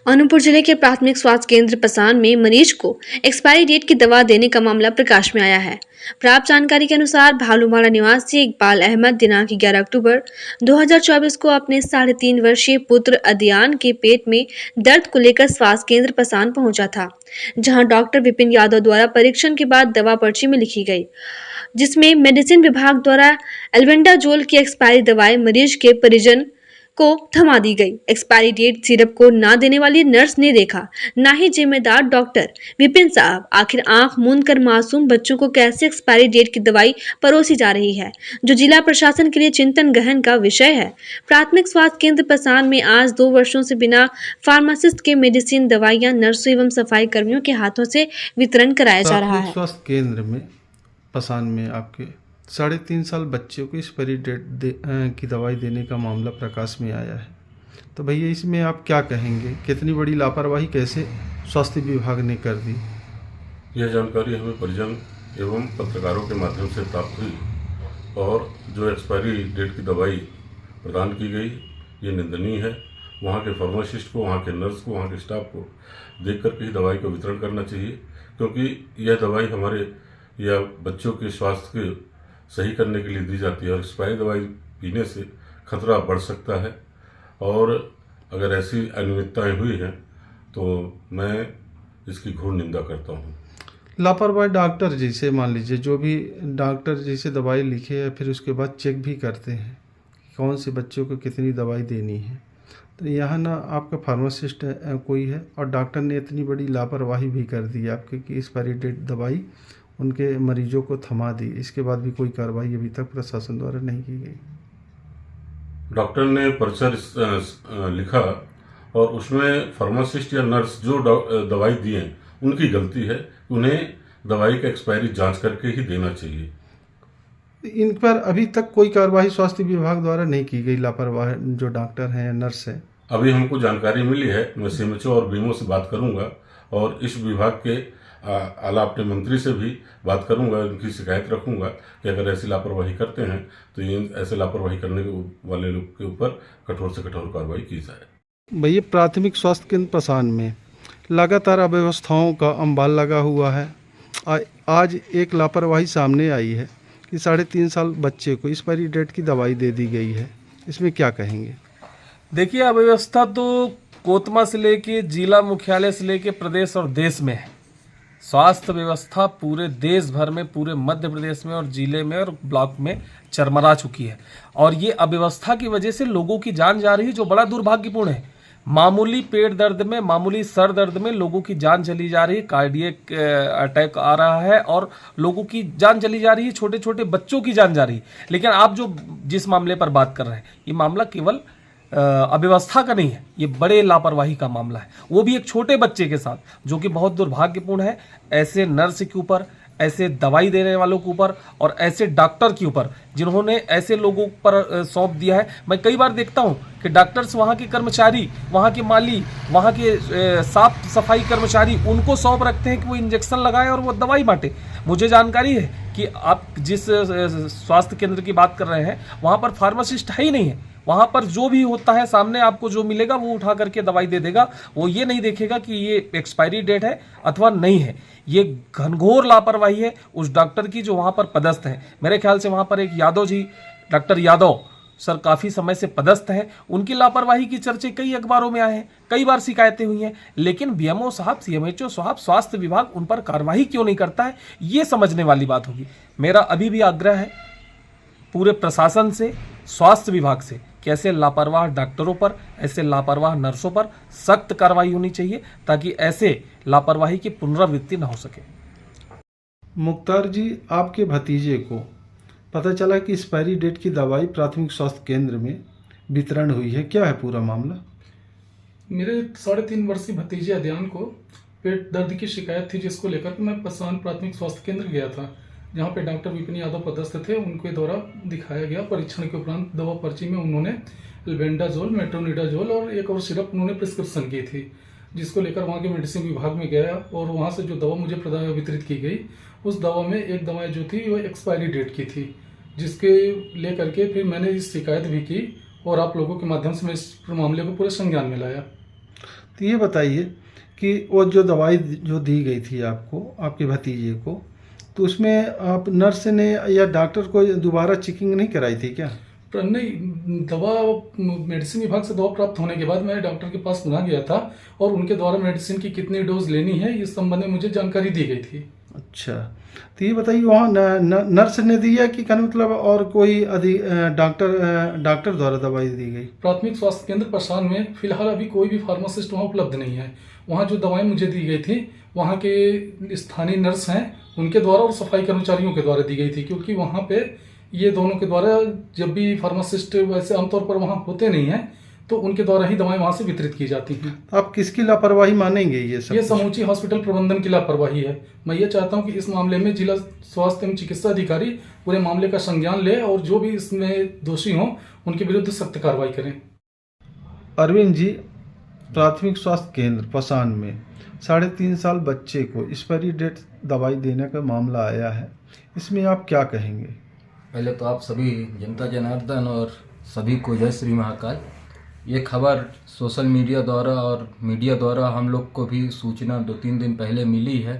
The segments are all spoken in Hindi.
अनूपपुर जिले के प्राथमिक स्वास्थ्य केंद्र पसान में मरीज को एक्सपायरी डेट की दवा देने का मामला प्रकाश में आया है। प्राप्त जानकारी के अनुसार भालूमाड़ा निवासी इकबाल अहमद दिनांक 11 अक्टूबर 2024 को अपने 3.5 वर्षीय पुत्र अदियान के पेट में दर्द को लेकर स्वास्थ्य केंद्र पसान पहुंचा था, जहां डॉक्टर विपिन यादव द्वारा परीक्षण के बाद दवा पर्ची में लिखी गई, जिसमें मेडिसिन विभाग द्वारा एल्बेंडाजोल की एक्सपायरी दवाएं मरीज के परिजन को थमा दी गई। एक्सपायरी डेट सिरप को ना देने वाली नर्स ने देखा, ना ही जिम्मेदार डॉक्टर विपिन साहब। आखिर आंख मूंद कर मासूम बच्चों को कैसे एक्सपायरी डेट की दवाई परोसी जा रही है, जो जिला प्रशासन के लिए चिंतन गहन का विषय है। प्राथमिक स्वास्थ्य केंद्र पसान में आज 2 वर्षों से बिना फार्मासिस्ट के मेडिसिन दवाइयां नर्सों एवं सफाई कर्मियों के हाथों से वितरण कराया जा रहा है। स्वास्थ्य केंद्र में पसान में आपके 3.5 साल बच्चे को एक्सपायरी डेट की दवाई देने का मामला प्रकाश में आया है। तो भैया इसमें आप क्या कहेंगे, कितनी बड़ी लापरवाही कैसे स्वास्थ्य विभाग ने कर दी? यह जानकारी हमें परिजन एवं पत्रकारों के माध्यम से प्राप्त हुई और जो एक्सपायरी डेट की दवाई प्रदान की गई ये निंदनीय है। वहाँ के फार्मासिस्ट को, वहाँ के नर्स को, वहाँ के स्टाफ को देख करके ही दवाई का वितरण करना चाहिए, क्योंकि यह दवाई हमारे या बच्चों के स्वास्थ्य के सही करने के लिए दी जाती है और एक्सपायरी दवाई पीने से खतरा बढ़ सकता है। और अगर ऐसी अनियमितताएं हुई हैं तो मैं इसकी घोर निंदा करता हूं। लापरवाही डॉक्टर जैसे मान लीजिए, जो भी डॉक्टर जैसे दवाई लिखे है फिर उसके बाद चेक भी करते हैं कि कौन से बच्चों को कितनी दवाई देनी है। तो यहाँ ना आपका फार्मासिस्ट कोई है और डॉक्टर ने इतनी बड़ी लापरवाही भी कर दी आपके कि एक्सपायरी डेट दवाई उनके मरीजों को थमा दी। इसके बाद भी कोई कार्रवाई अभी तक प्रशासन द्वारा नहीं की गई। डॉक्टर ने पर्चा लिखा और उसमें फार्मासिस्ट या नर्स जो दवाई दी है उनकी गलती है। उन्हें दवाई का एक्सपायरी जांच करके ही देना चाहिए। इन पर अभी तक कोई कार्रवाई स्वास्थ्य विभाग द्वारा नहीं की गई, लापरवाह जो डॉक्टर हैं या नर्स हैं। अभी हमको जानकारी मिली है, मैं सीएमएचओ और बीएमओ से बात करूंगा और इस विभाग के आला अपने मंत्री से भी बात करूंगा, उनकी शिकायत रखूंगा कि अगर ऐसी लापरवाही करते हैं तो ये ऐसे लापरवाही करने वाले लोग के ऊपर कठोर से कठोर कार्रवाई की जाए। भैया प्राथमिक स्वास्थ्य केंद्र पसान में लगातार अव्यवस्थाओं का अंबाल लगा हुआ है। आज एक लापरवाही सामने आई है कि 3.5 साल बच्चे को एक्सपायरी डेट की दवाई दे दी गई है। इसमें क्या कहेंगे? देखिए, अव्यवस्था तो कोतमा से लेके जिला मुख्यालय से लेके प्रदेश और देश में है। स्वास्थ्य व्यवस्था पूरे देश भर में, पूरे मध्य प्रदेश में और जिले में और ब्लॉक में चरमरा चुकी है और ये अव्यवस्था की वजह से लोगों की जान जा रही है, जो बड़ा दुर्भाग्यपूर्ण है। मामूली पेट दर्द में, मामूली सर दर्द में लोगों की जान चली जा रही है, कार्डियक अटैक आ रहा है और लोगों की जान चली जा रही है, छोटे छोटे बच्चों की जान जा रही है। लेकिन आप जो जिस मामले पर बात कर रहे हैं, ये मामला केवल अव्यवस्था का नहीं है, ये बड़े लापरवाही का मामला है, वो भी एक छोटे बच्चे के साथ, जो कि बहुत दुर्भाग्यपूर्ण है। ऐसे नर्स के ऊपर, ऐसे दवाई देने वालों के ऊपर और ऐसे डॉक्टर के ऊपर जिन्होंने ऐसे लोगों पर सौंप दिया है। मैं कई बार देखता हूं कि डॉक्टर्स, वहां के कर्मचारी, वहां के माली, वहां के साफ सफाई कर्मचारी उनको सौंप रखते हैं कि वो इंजेक्शन लगाए और वो दवाई बांटे। मुझे जानकारी है कि आप जिस स्वास्थ्य केंद्र की बात कर रहे हैं वहां पर फार्मासिस्ट है ही नहीं है। वहां पर जो भी होता है, सामने आपको जो मिलेगा वो उठा करके दवाई दे देगा, वो ये नहीं देखेगा कि ये एक्सपायरी डेट है अथवा नहीं है। ये घनघोर लापरवाही है उस डॉक्टर की जो वहां पर पदस्थ है। मेरे ख्याल से वहां पर एक यादव जी, डॉक्टर यादव सर काफ़ी समय से पदस्थ हैं। उनकी लापरवाही की चर्चे कई अखबारों में आए हैं, कई बार शिकायतें हुई हैं, लेकिन बीएमओ साहब, सीएमएचओ साहब, स्वास्थ्य विभाग उन पर कार्रवाई क्यों नहीं करता है, ये समझने वाली बात होगी। मेरा अभी भी आग्रह है पूरे प्रशासन से, स्वास्थ्य विभाग से कि ऐसे लापरवाह डॉक्टरों पर, ऐसे लापरवाह नर्सों पर सख्त कार्रवाई होनी चाहिए ताकि ऐसे लापरवाही की पुनरावृत्ति न हो सके। मुख्तार जी, आपके भतीजे को पता चला कि एक्सपायरी डेट की दवाई प्राथमिक स्वास्थ्य केंद्र में वितरण हुई है, क्या है पूरा मामला? मेरे 3.5 वर्षीय भतीजे अदियान को पेट दर्द की शिकायत थी, जिसको लेकर मैं पसान प्राथमिक स्वास्थ्य केंद्र गया था, जहां पे डॉक्टर विपिन यादव पदस्थ थे। उनके द्वारा दिखाया गया परीक्षण के उपरांत दवा पर्ची में उन्होंने एल्बेंडाजोल, मेट्रोनिडाजोल और एक और सिरप उन्होंने प्रिस्क्रिप्शन की थी, जिसको लेकर वहाँ के मेडिसिन विभाग में गया और वहाँ से जो दवा मुझे वितरित की गई, उस दवा में एक दवाएं जो थी वो एक्सपायरी डेट की थी, जिसके लेकर के फिर मैंने इस शिकायत भी की और आप लोगों के माध्यम से मैं इस मामले को पूरे संज्ञान में लाया। तो ये बताइए कि वो जो दवाई जो दी गई थी आपको, आपके भतीजे को, तो उसमें आप नर्स ने या डॉक्टर को दोबारा चेकिंग नहीं कराई थी क्या? पर नहीं, दवा मेडिसिन विभाग से दवा प्राप्त होने के बाद मैं डॉक्टर के पास पुनः गया था और उनके द्वारा मेडिसिन की कितनी डोज लेनी है इस संबंध में मुझे जानकारी दी गई थी। अच्छा, तो ये बताइए वहाँ नर्स ने दिया कि कहने मतलब और कोई डॉक्टर द्वारा दवाई दी गई? प्राथमिक स्वास्थ्य केंद्र पसान में फिलहाल अभी कोई भी फार्मासिस्ट वहाँ उपलब्ध नहीं है। वहाँ जो दवाएं मुझे दी गई थी वहाँ के स्थानीय नर्स हैं उनके द्वारा और सफाई कर्मचारियों के द्वारा दी गई थी, क्योंकि वहाँ पे ये दोनों के द्वारा, जब भी फार्मासिस्ट वैसे आमतौर पर वहाँ होते नहीं हैं तो उनके द्वारा ही दवाएं वहाँ से वितरित की जाती हैं। आप किसकी लापरवाही मानेंगे ये सब? ये समूची हॉस्पिटल प्रबंधन की लापरवाही है। मैं ये चाहता हूँ कि इस मामले में जिला स्वास्थ्य एवं चिकित्सा अधिकारी पूरे मामले का संज्ञान ले और जो भी इसमें दोषी हों उनके विरुद्ध सख्त कार्रवाई करें। अरविंद जी, प्राथमिक स्वास्थ्य केंद्र पसान में 3.5 साल बच्चे को एक्सपायरी डेट दवाई देने का मामला आया है, इसमें आप क्या कहेंगे? पहले तो आप सभी जनता जनार्दन और सभी को जय श्री महाकाल। ये खबर सोशल मीडिया द्वारा और मीडिया द्वारा हम लोग को भी सूचना 2-3 दिन पहले मिली है।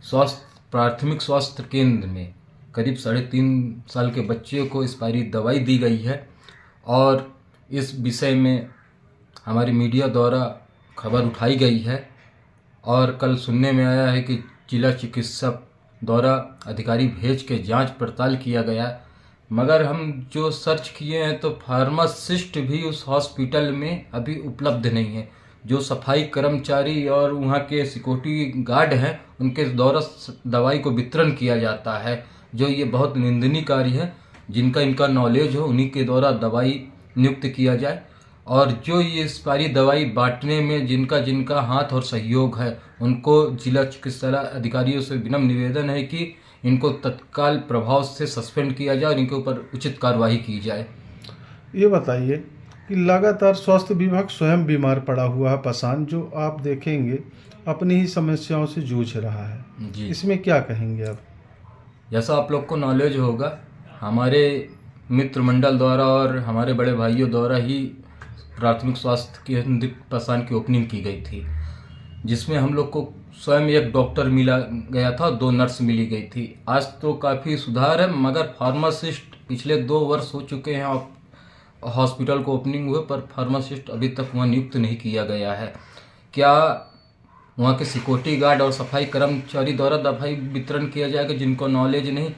प्राथमिक स्वास्थ्य केंद्र में करीब 3.5 साल के बच्चे को एक्सपायरी दवाई दी गई है और इस विषय में हमारी मीडिया द्वारा खबर उठाई गई है और कल सुनने में आया है कि जिला चिकित्सक द्वारा अधिकारी भेज के जांच पड़ताल किया गया, मगर हम जो सर्च किए हैं तो फार्मासिस्ट भी उस हॉस्पिटल में अभी उपलब्ध नहीं है। जो सफाई कर्मचारी और वहाँ के सिक्योरिटी गार्ड हैं उनके द्वारा दवाई को वितरण किया जाता है, जो ये बहुत निंदनीय कार्य है। जिनका इनका नॉलेज हो उन्हीं के द्वारा दवाई नियुक्त किया जाए और जो ये एक्सपायरी दवाई बांटने में जिनका हाथ और सहयोग है उनको जिला चिकित्सा अधिकारियों से विनम्र निवेदन है कि इनको तत्काल प्रभाव से सस्पेंड किया जाए और इनके ऊपर उचित कार्रवाई की जाए। ये बताइए कि लगातार स्वास्थ्य विभाग स्वयं बीमार पड़ा हुआ है पसान, जो आप देखेंगे अपनी ही समस्याओं से जूझ रहा है जी, इसमें क्या कहेंगे आप? जैसा आप लोग को नॉलेज होगा, हमारे मित्र मंडल द्वारा और हमारे बड़े भाइयों द्वारा ही प्राथमिक स्वास्थ्य केंद्र पसान की ओपनिंग की गई थी, जिसमें हम लोग को स्वयं एक डॉक्टर मिला गया था, 2 नर्स मिली गई थी। आज तो काफ़ी सुधार है, मगर फार्मासिस्ट पिछले 2 वर्ष हो चुके हैं हॉस्पिटल को ओपनिंग हुए, पर फार्मासिस्ट अभी तक वहाँ नियुक्त नहीं किया गया है। क्या वहाँ के सिक्योरिटी गार्ड और सफाई कर्मचारी द्वारा दवाई वितरण किया जाएगा जिनको नॉलेज नहीं?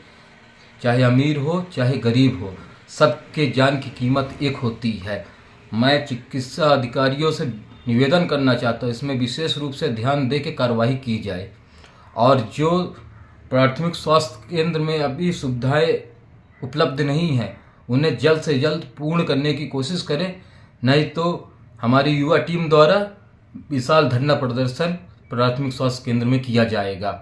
चाहे अमीर हो चाहे गरीब हो, सबके जान की कीमत एक होती है। मैं चिकित्सा अधिकारियों से निवेदन करना चाहता हूँ इसमें विशेष रूप से ध्यान दे के कार्रवाई की जाए और जो प्राथमिक स्वास्थ्य केंद्र में अभी सुविधाएं उपलब्ध नहीं हैं उन्हें जल्द से जल्द पूर्ण करने की कोशिश करें, नहीं तो हमारी युवा टीम द्वारा विशाल धरना प्रदर्शन प्राथमिक स्वास्थ्य केंद्र में किया जाएगा।